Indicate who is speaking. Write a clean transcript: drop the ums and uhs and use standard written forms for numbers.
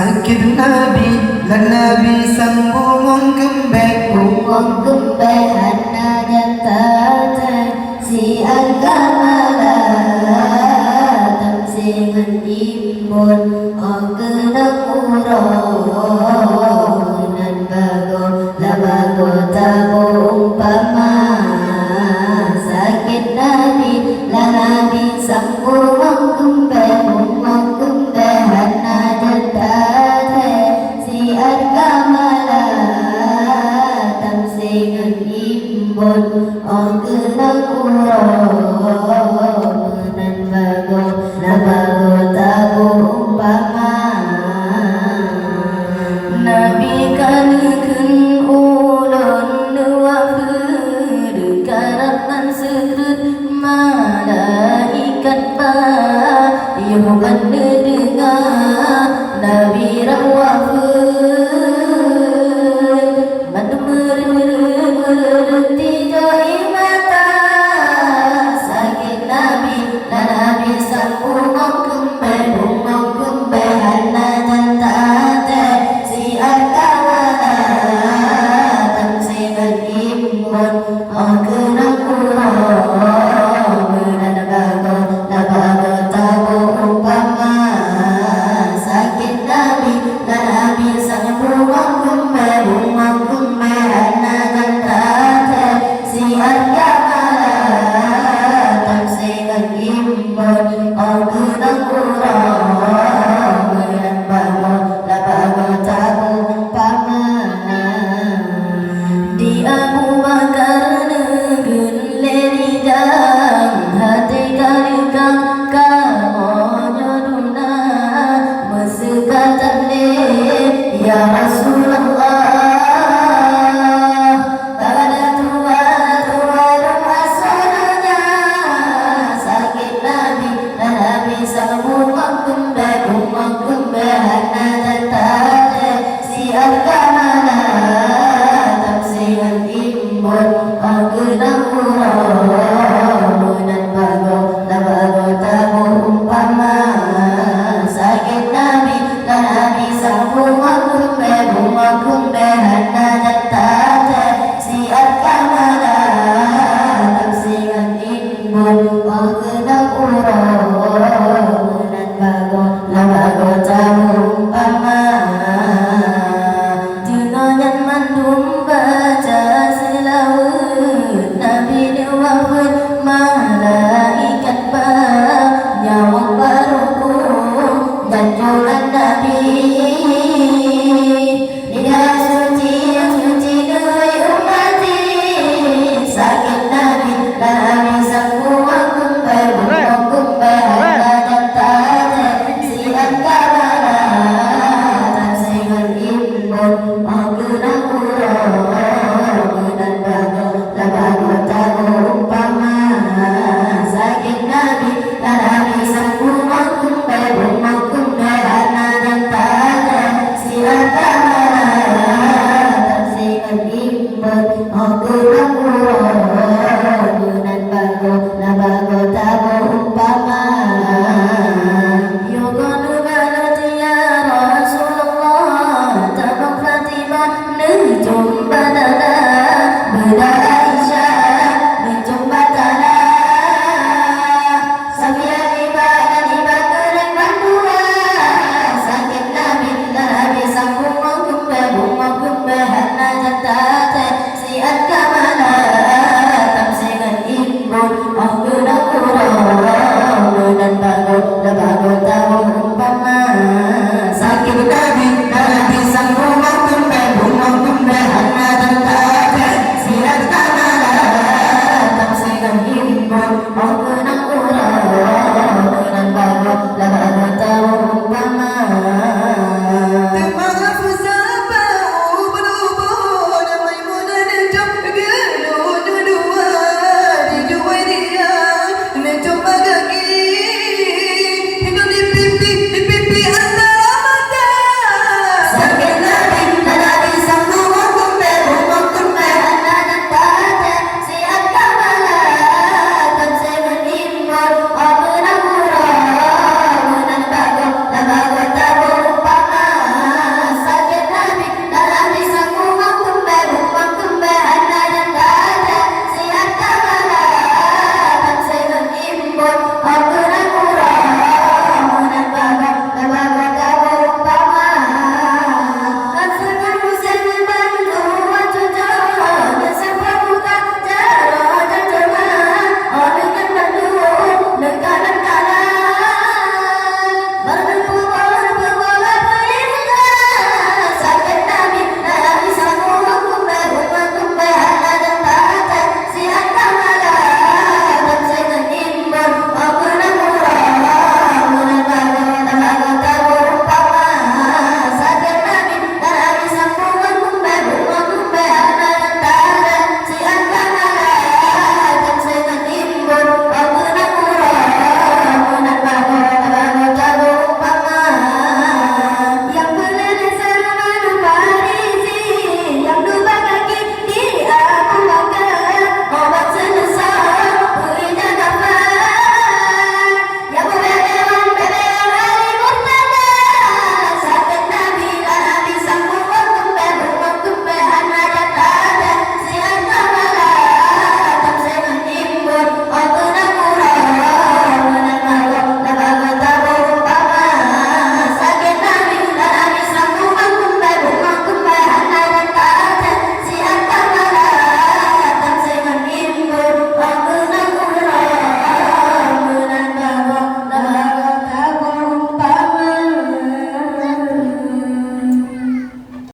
Speaker 1: sakit Nabi lan Nabi sambung kembali
Speaker 2: hana jantatan si agama tamsingan imbon kenak uronan bago labago tabo umpama sakit Nabi lan Nabi sambung kembali hana jantatan si agama tamsingan imbon kenak uronan bago labago tabo umpama Nabi kanekeun ulun wafud karatan sekreut malaikat Yohan dengar Nabi rawafud menurti joi mata sakit Nabi dan Nabi sambung kembali hana jantatan si agama tamsingan imbon kenak uronan bago labago tabo umpama sakit Nabi dan Nabi sambung kembali hana jantatan si agama tamsingan imbon kenak uronan bago labago tabo umpama di Abu Bakar negeun leridang hati kalikang kaonyoduna mesekatan le ya Rasulullah tada tua asalnya sakit Nabi dan Nabi sambung kembali hana jantatan si agama tamsingan imbon kenak uronan bago labago tabo umpama sakit Nabi dan Nabi sambung kembali hana jantatan si agama tamsingan imbon kenak uronan bago labago tabo umpama jenonyan mandum baca selawat Nabi wafud malah